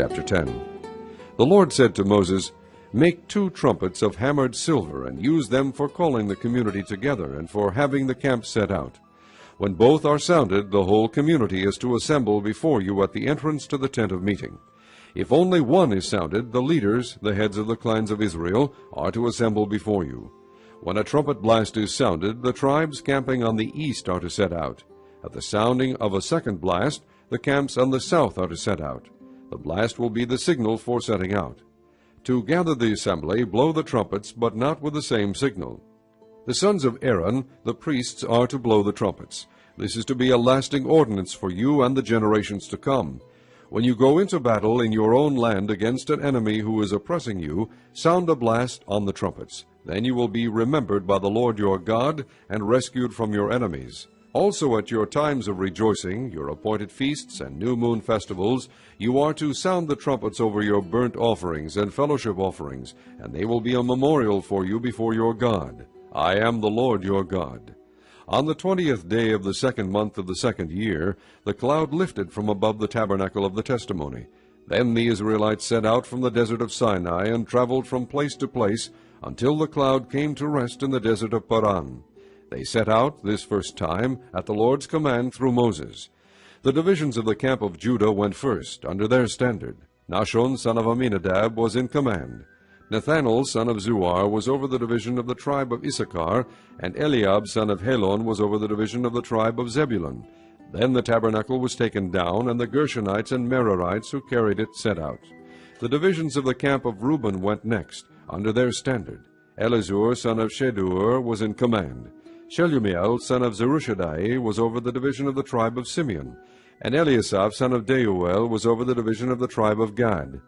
Chapter 10. The Lord said to Moses, "Make 2 trumpets of hammered silver, and use them for calling the community together, and for having the camp set out. When both are sounded, the whole community is to assemble before you at the entrance to the tent of meeting. If only one is sounded, the leaders, the heads of the clans of Israel, are to assemble before you. When a trumpet blast is sounded, the tribes camping on the east are to set out. At the sounding of a second blast, the camps on the south are to set out. The blast will be the signal for setting out. To gather the assembly, blow the trumpets, but not with the same signal. The sons of Aaron, the priests, are to blow the trumpets. This is to be a lasting ordinance for you and the generations to come. When you go into battle in your own land against an enemy who is oppressing you, sound a blast on the trumpets. Then you will be remembered by the Lord your God, and rescued from your enemies. Also at your times of rejoicing, your appointed feasts and new moon festivals, you are to sound the trumpets over your burnt offerings and fellowship offerings, and they will be a memorial for you before your God. I am the Lord your God. On the 20th day of the 2nd month of the 2nd year, the cloud lifted from above the tabernacle of the testimony. Then the Israelites set out from the desert of Sinai and traveled from place to place until the cloud came to rest in the desert of Paran. They set out this first time at the Lord's command through Moses. The divisions of the camp of Judah went first, under their standard. Nahshon son of Amminadab was in command. Nathanael son of Zuar was over the division of the tribe of Issachar, and Eliab son of Helon was over the division of the tribe of Zebulun. Then the tabernacle was taken down, and the Gershonites and Merarites who carried it set out. The divisions of the camp of Reuben went next, under their standard. Elizur son of Shedur was in command. Shelumiel son of Zerushadai was over the division of the tribe of Simeon, and Eliasaph son of Deuel was over the division of the tribe of Gad.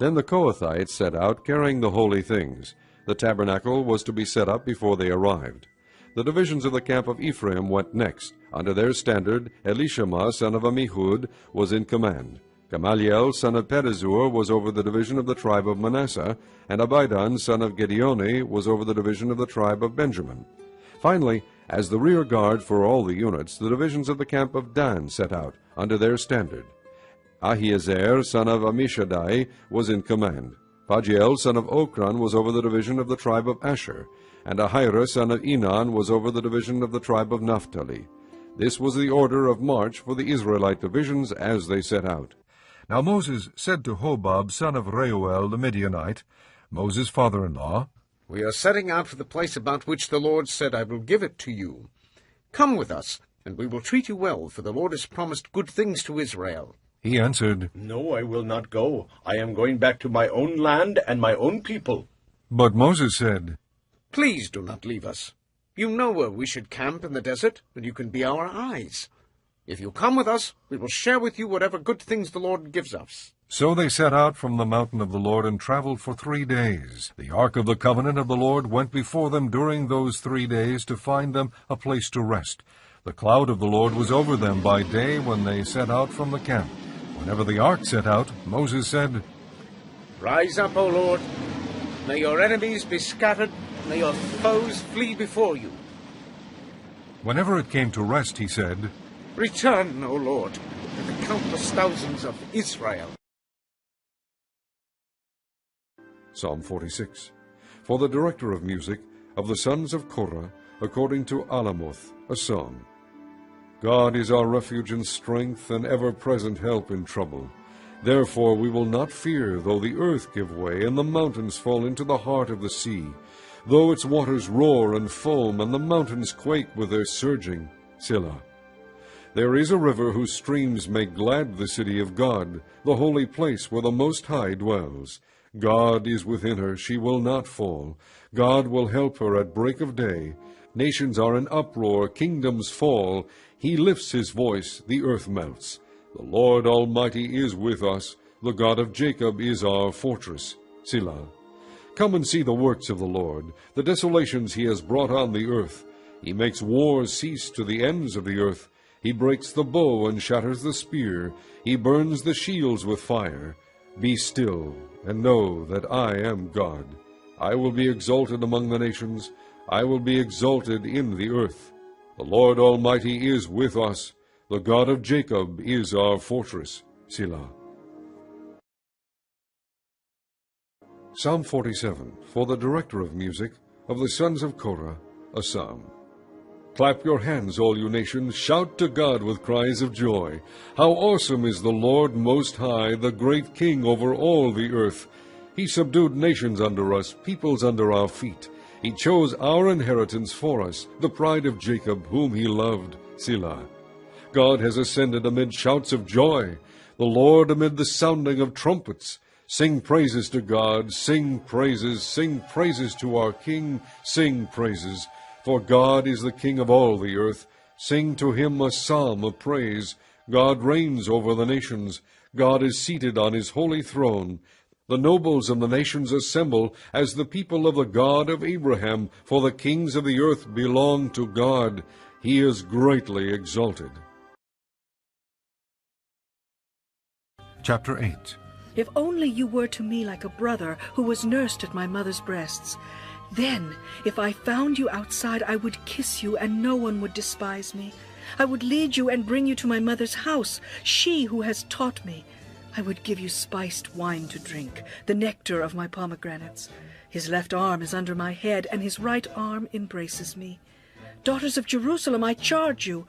Then the Kohathites set out, carrying the holy things. The tabernacle was to be set up before they arrived. The divisions of the camp of Ephraim went next. Under their standard, Elishama son of Ammihud was in command. Gamaliel son of Pedazur was over the division of the tribe of Manasseh, and Abidan son of Gideoni was over the division of the tribe of Benjamin. Finally, as the rear guard for all the units, the divisions of the camp of Dan set out, under their standard. Ahiezer son of Ammishaddai was in command. Phagiel son of Okran was over the division of the tribe of Asher, and Ahira son of Enan was over the division of the tribe of Naphtali. This was the order of march for the Israelite divisions as they set out. Now Moses said to Hobab son of Reuel the Midianite, Moses' father-in-law, "We are setting out for the place about which the Lord said, 'I will give it to you.' Come with us, and we will treat you well, for the Lord has promised good things to Israel." He answered, "No, I will not go. I am going back to my own land and my own people." But Moses said, "Please do not leave us. You know where we should camp in the desert, and you can be our eyes. If you come with us, we will share with you whatever good things the Lord gives us." So they set out from the mountain of the Lord and traveled for 3 days. The ark of the covenant of the Lord went before them during those 3 days to find them a place to rest. The cloud of the Lord was over them by day when they set out from the camp. Whenever the ark set out, Moses said, "Rise up, O Lord. May your enemies be scattered. May your foes flee before you." Whenever it came to rest, he said, "Return, O Lord, to the countless thousands of Israel." Psalm 46. For the director of music, of the sons of Korah, according to Alamoth, a psalm. God is our refuge and strength, and ever-present help in trouble. Therefore we will not fear, though the earth give way, and the mountains fall into the heart of the sea, though its waters roar and foam, and the mountains quake with their surging. Selah. There is a river whose streams make glad the city of God, the holy place where the Most High dwells. God is within her, she will not fall. God will help her at break of day. Nations are in uproar, kingdoms fall. He lifts his voice, the earth melts. The Lord Almighty is with us. The God of Jacob is our fortress. Selah. Come and see the works of the Lord, the desolations he has brought on the earth. He makes wars cease to the ends of the earth. He breaks the bow and shatters the spear. He burns the shields with fire. Be still, and know that I am God. I will be exalted among the nations. I will be exalted in the earth. The Lord Almighty is with us. The God of Jacob is our fortress. Selah. Psalm 47, for the director of music, of the sons of Korah, a psalm. Clap your hands, all you nations, shout to God with cries of joy. How awesome is the Lord Most High, the great King over all the earth. He subdued nations under us, peoples under our feet. He chose our inheritance for us, the pride of Jacob, whom he loved. Selah. God has ascended amid shouts of joy, the Lord amid the sounding of trumpets. Sing praises to God, sing praises to our King, sing praises. For God is the King of all the earth. Sing to him a psalm of praise. God reigns over the nations. God is seated on his holy throne. The nobles of the nations assemble as the people of the God of Abraham, for the kings of the earth belong to God. He is greatly exalted. Chapter 8. If only you were to me like a brother who was nursed at my mother's breasts. Then, if I found you outside, I would kiss you, and no one would despise me. I would lead you and bring you to my mother's house, she who has taught me. I would give you spiced wine to drink, the nectar of my pomegranates. His left arm is under my head, and his right arm embraces me. Daughters of Jerusalem, I charge you,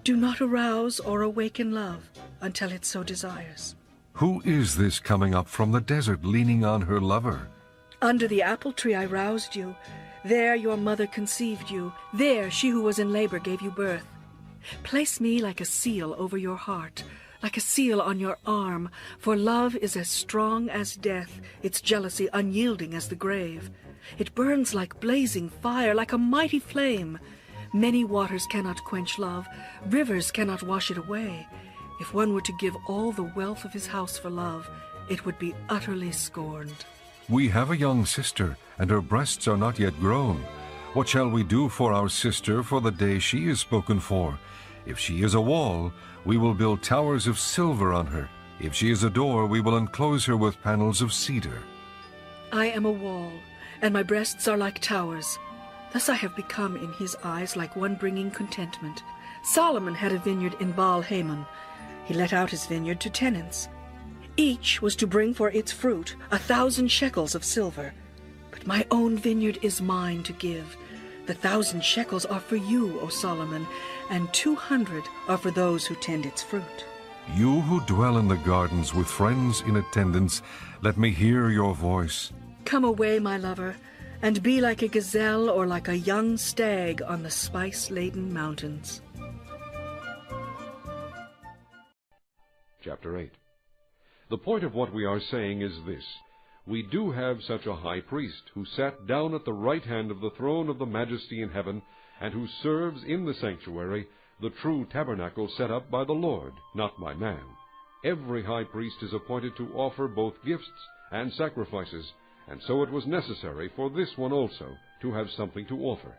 do not arouse or awaken love until it so desires. Who is this coming up from the desert, leaning on her lover? Under the apple tree I roused you. There your mother conceived you. There she who was in labor gave you birth. Place me like a seal over your heart, like a seal on your arm, for love is as strong as death, its jealousy unyielding as the grave. It burns like blazing fire, like a mighty flame. Many waters cannot quench love, rivers cannot wash it away. If one were to give all the wealth of his house for love, it would be utterly scorned. We have a young sister, and her breasts are not yet grown. What shall we do for our sister for the day she is spoken for? If she is a wall, we will build towers of silver on her. If she is a door, we will enclose her with panels of cedar. I am a wall, and my breasts are like towers. Thus I have become in his eyes like one bringing contentment. Solomon had a vineyard in Baal-Hamon. He let out his vineyard to tenants. Each was to bring for its fruit 1,000 shekels of silver. But my own vineyard is mine to give. The 1,000 shekels are for you, O Solomon, and 200 are for those who tend its fruit. You who dwell in the gardens with friends in attendance, let me hear your voice. Come away, my lover, and be like a gazelle or like a young stag on the spice-laden mountains. Chapter 8. The point of what we are saying is this. We do have such a high priest, who sat down at the right hand of the throne of the majesty in heaven, and who serves in the sanctuary, the true tabernacle set up by the Lord, not by man. Every high priest is appointed to offer both gifts and sacrifices, and so it was necessary for this one also to have something to offer.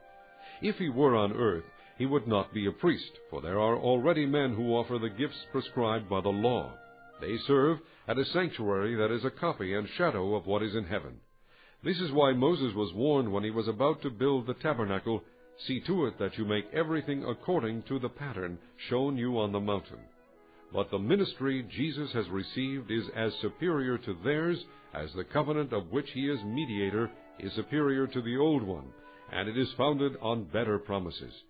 If he were on earth, he would not be a priest, for there are already men who offer the gifts prescribed by the law. They serve at a sanctuary that is a copy and shadow of what is in heaven. This is why Moses was warned when he was about to build the tabernacle, "See to it that you make everything according to the pattern shown you on the mountain." But the ministry Jesus has received is as superior to theirs as the covenant of which he is mediator is superior to the old one, and it is founded on better promises.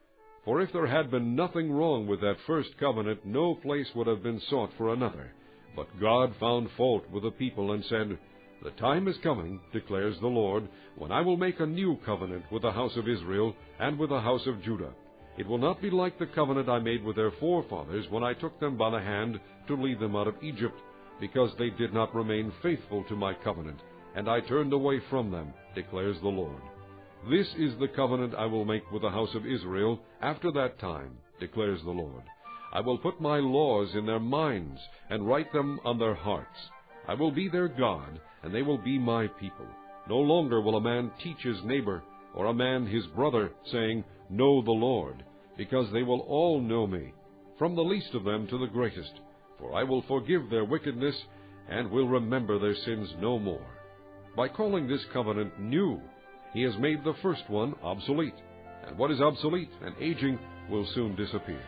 For if there had been nothing wrong with that first covenant, no place would have been sought for another. But God found fault with the people and said, "The time is coming, declares the Lord, when I will make a new covenant with the house of Israel and with the house of Judah. It will not be like the covenant I made with their forefathers when I took them by the hand to lead them out of Egypt, because they did not remain faithful to my covenant, and I turned away from them, declares the Lord. This is the covenant I will make with the house of Israel after that time, declares the Lord. I will put my laws in their minds and write them on their hearts. I will be their God, and they will be my people. No longer will a man teach his neighbor, or a man his brother, saying, 'Know the Lord,' because they will all know me, from the least of them to the greatest. For I will forgive their wickedness, and will remember their sins no more." By calling this covenant new, he has made the first one obsolete, and what is obsolete and aging will soon disappear.